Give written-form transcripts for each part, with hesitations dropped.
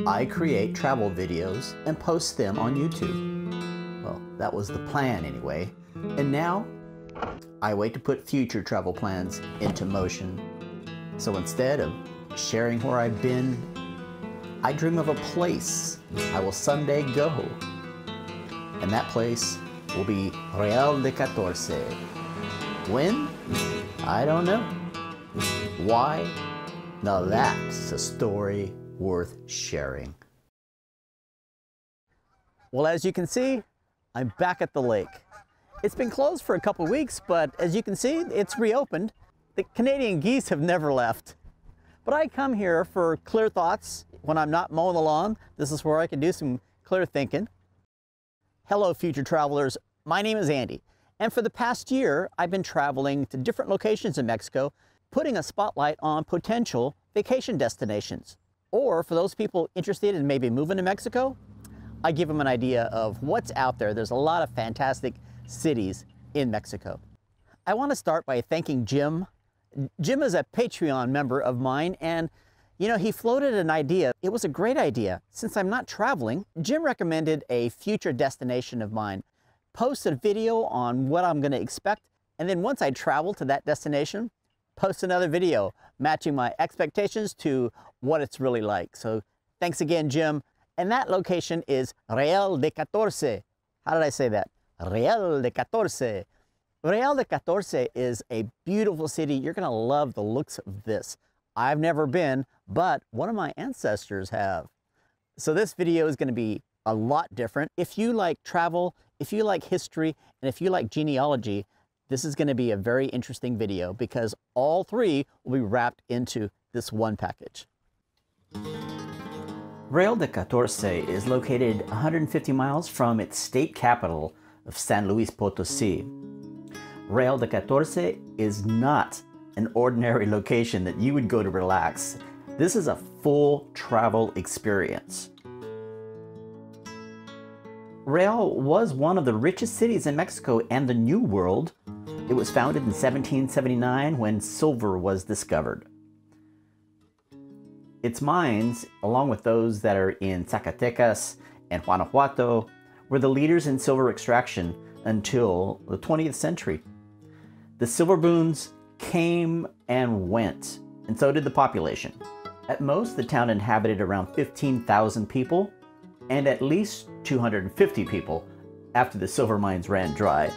I create travel videos and post them on YouTube. Well, that was the plan anyway. And now, I wait to put future travel plans into motion. So instead of sharing where I've been, I dream of a place I will someday go. And that place will be Real de Catorce. When? I don't know. Why? Now that's a story worth sharing. Well, as you can see, I'm back at the lake. It's been closed for a couple weeks, but as you can see, it's reopened. The Canadian geese have never left. But I come here for clear thoughts when I'm not mowing the lawn. This is where I can do some clear thinking. Hello, future travelers. My name is Andy. And for the past year, I've been traveling to different locations in Mexico, putting a spotlight on potential vacation destinations. Or for those people interested in maybe moving to Mexico, I give them an idea of what's out there. There's a lot of fantastic cities in Mexico. I want to start by thanking Jim. Jim is a Patreon member of mine, and you know, he floated an idea. It was a great idea. Since I'm not traveling, Jim recommended a future destination of mine. Post a video on what I'm going to expect, and then once I travel to that destination, post another video matching my expectations to what it's really like. So thanks again, Jim. And that location is Real de Catorce. How did I say that? Real de Catorce. Real de Catorce is a beautiful city. You're going to love the looks of this. I've never been, but one of my ancestors have. So this video is going to be a lot different. If you like travel, if you like history, and if you like genealogy, this is going to be a very interesting video because all three will be wrapped into this one package. Real de Catorce is located 150 miles from its state capital of San Luis Potosí. Real de Catorce is not an ordinary location that you would go to relax. This is a full travel experience. Real was one of the richest cities in Mexico and the New World. It was founded in 1779 when silver was discovered. Its mines, along with those that are in Zacatecas and Guanajuato, were the leaders in silver extraction until the 20th century. The silver boons came and went, and so did the population. At most, the town inhabited around 15,000 people, and at least 250 people after the silver mines ran dry.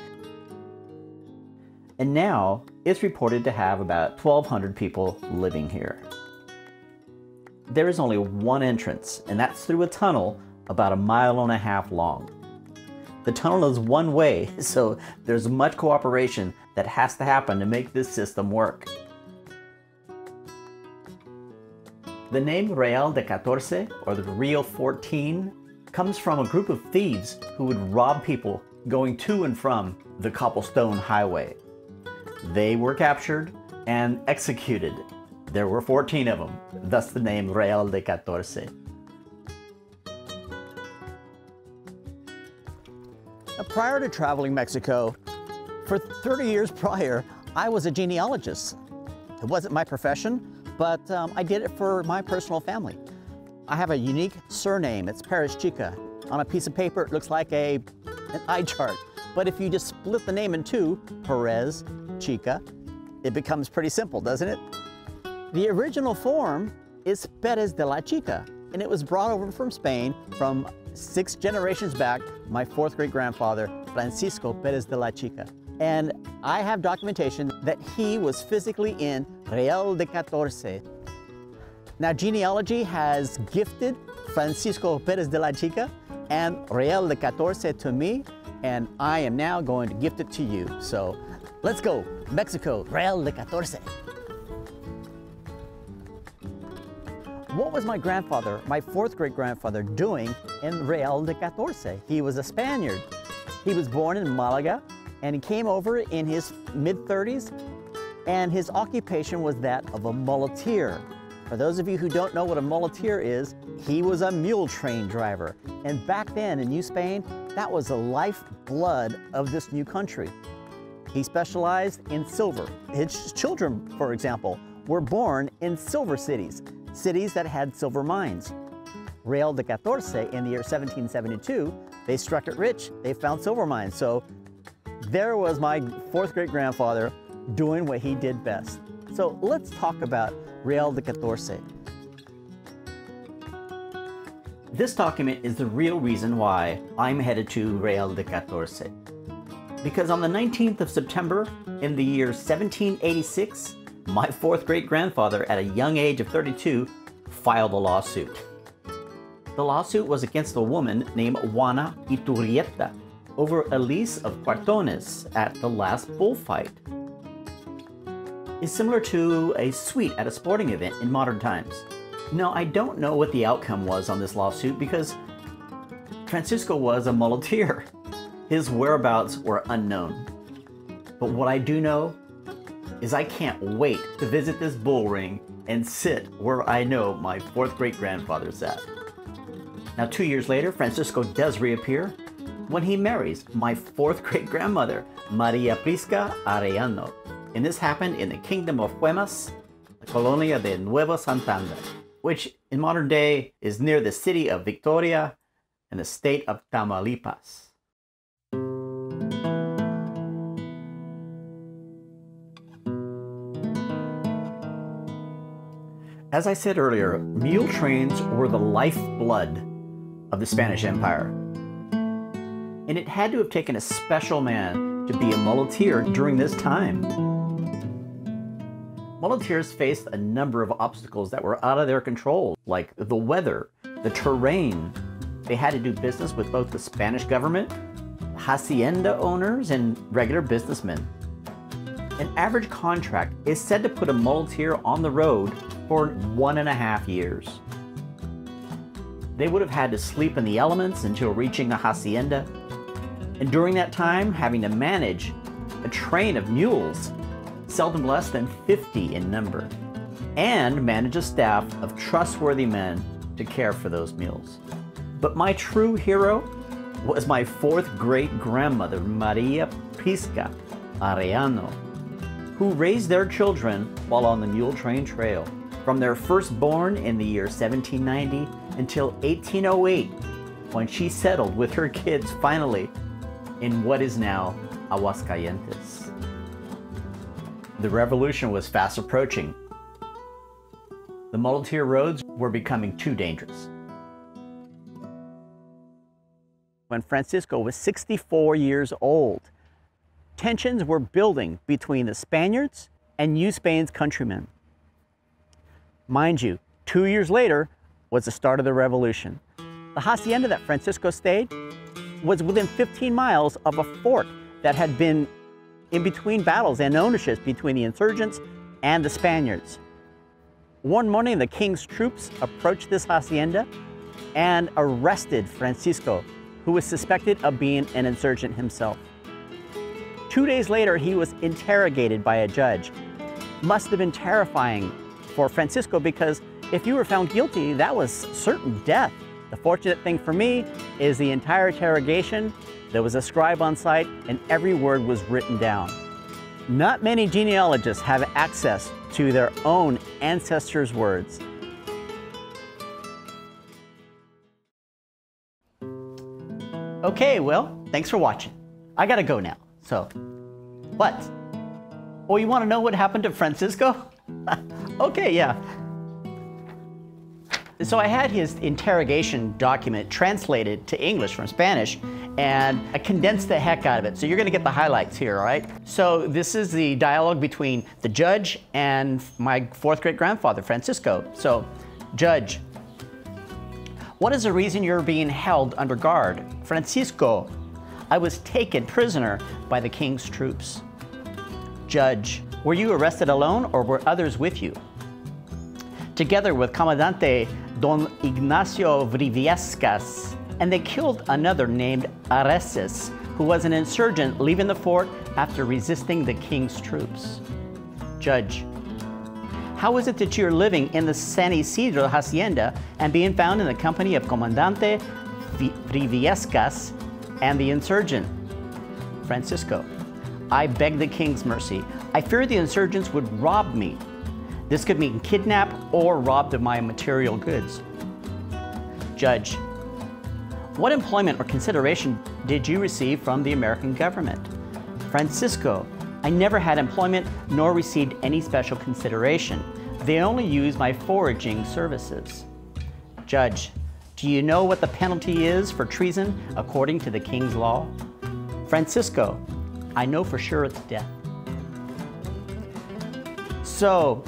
And now, it's reported to have about 1,200 people living here. There is only one entrance, and that's through a tunnel about 1.5 miles long. The tunnel is one way, so there's much cooperation that has to happen to make this system work. The name Real de Catorce, or the Real 14, comes from a group of thieves who would rob people going to and from the cobblestone highway. They were captured and executed. There were 14 of them, thus the name Real de Catorce. Prior to traveling Mexico, for 30 years prior, I was a genealogist. It wasn't my profession, but I did it for my personal family. I have a unique surname. It's Perez Chica. On a piece of paper, it looks like an eye chart. But if you just split the name in two, Perez Chica, it becomes pretty simple, doesn't it? The original form is Perez de la Chica, and it was brought over from Spain from 6 generations back, my 4th great-grandfather, Francisco Perez de la Chica. And I have documentation that he was physically in Real de Catorce. Now, genealogy has gifted Francisco Perez de la Chica and Real de Catorce to me, and I am now going to gift it to you. So let's go, Mexico, Real de Catorce. What was my grandfather, my 4th great-grandfather, doing in Real de Catorce? He was a Spaniard. He was born in Malaga, and he came over in his mid-30s, and his occupation was that of a muleteer. For those of you who don't know what a muleteer is, he was a mule train driver. And back then in New Spain, that was the lifeblood of this new country. He specialized in silver. His children, for example, were born in silver cities, cities that had silver mines. Real de Catorce in the year 1772, they struck it rich. They found silver mines. So there was my fourth great grandfather doing what he did best. So let's talk about Real de Catorce. This document is the real reason why I'm headed to Real de Catorce. Because on the 19th of September in the year 1786, my fourth great grandfather at a young age of 32 filed a lawsuit. The lawsuit was against a woman named Juana Iturrieta over a lease of cuartones at the last bullfight. It's similar to a suite at a sporting event in modern times. Now, I don't know what the outcome was on this lawsuit because Francisco was a muleteer. His whereabouts were unknown. But what I do know is I can't wait to visit this bull ring and sit where I know my fourth great grandfather sat. Now, 2 years later, Francisco does reappear when he marries my fourth great grandmother, Maria Prisca Arellano. And this happened in the Kingdom of Güemes, the Colonia de Nuevo Santander, which in modern day is near the city of Victoria in the state of Tamaulipas. As I said earlier, mule trains were the lifeblood of the Spanish Empire. And it had to have taken a special man to be a muleteer during this time. Muleteers faced a number of obstacles that were out of their control, like the weather, the terrain. They had to do business with both the Spanish government, hacienda owners, and regular businessmen. An average contract is said to put a muleteer on the road for 1.5 years. They would have had to sleep in the elements until reaching the hacienda, and during that time having to manage a train of mules, seldom less than 50 in number, and manage a staff of trustworthy men to care for those mules. But my true hero was my fourth great grandmother, Maria Prisca Arellano, who raised their children while on the mule train trail, from their firstborn in the year 1790 until 1808, when she settled with her kids finally in what is now Aguascalientes. The revolution was fast approaching. The muleteer roads were becoming too dangerous. When Francisco was 64 years old, tensions were building between the Spaniards and New Spain's countrymen. Mind you, 2 years later was the start of the revolution. The hacienda that Francisco stayed was within 15 miles of a fort that had been in between battles and ownerships between the insurgents and the Spaniards. One morning, the king's troops approached this hacienda and arrested Francisco, who was suspected of being an insurgent himself. 2 days later, he was interrogated by a judge. Must have been terrifying for Francisco because if you were found guilty, that was certain death. The fortunate thing for me is the entire interrogation, there was a scribe on site and every word was written down. Not many genealogists have access to their own ancestors' words. Okay, well, thanks for watching. I gotta go now, so what? Oh, you wanna know what happened to Francisco? Okay, yeah. So I had his interrogation document translated to English from Spanish, and I condensed the heck out of it. So you're gonna get the highlights here, all right? So this is the dialogue between the judge and my fourth great grandfather, Francisco. So, Judge, what is the reason you're being held under guard? Francisco, I was taken prisoner by the king's troops. Judge, were you arrested alone or were others with you? Together with Comandante Don Ignacio Briviescas, and they killed another named Areces, who was an insurgent leaving the fort after resisting the king's troops. Judge, how is it that you're living in the San Isidro hacienda and being found in the company of Comandante Briviescas and the insurgent? Francisco, I beg the king's mercy. I fear the insurgents would rob me. This could mean kidnap or robbed of my material goods. Judge: what employment or consideration did you receive from the American government? Francisco: I never had employment nor received any special consideration. They only used my foraging services. Judge: do you know what the penalty is for treason according to the king's law? Francisco: I know for sure it's death. So,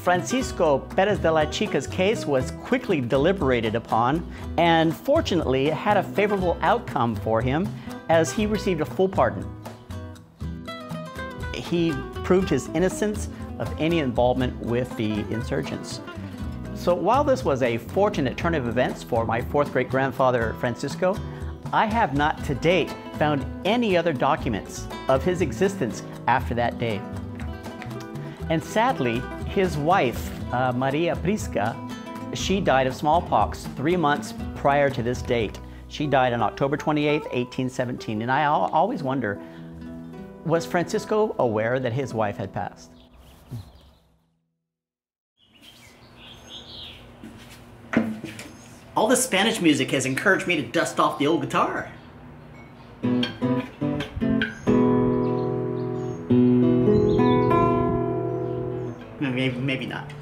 Francisco Perez de la Chica's case was quickly deliberated upon, and fortunately it had a favorable outcome for him as he received a full pardon. He proved his innocence of any involvement with the insurgents. So while this was a fortunate turn of events for my fourth great-grandfather Francisco, I have not to date found any other documents of his existence after that day. And sadly, his wife, Maria Prisca, she died of smallpox 3 months prior to this date. She died on October 28, 1817. And I always wonder, was Francisco aware that his wife had passed? All this Spanish music has encouraged me to dust off the old guitar. Maybe not.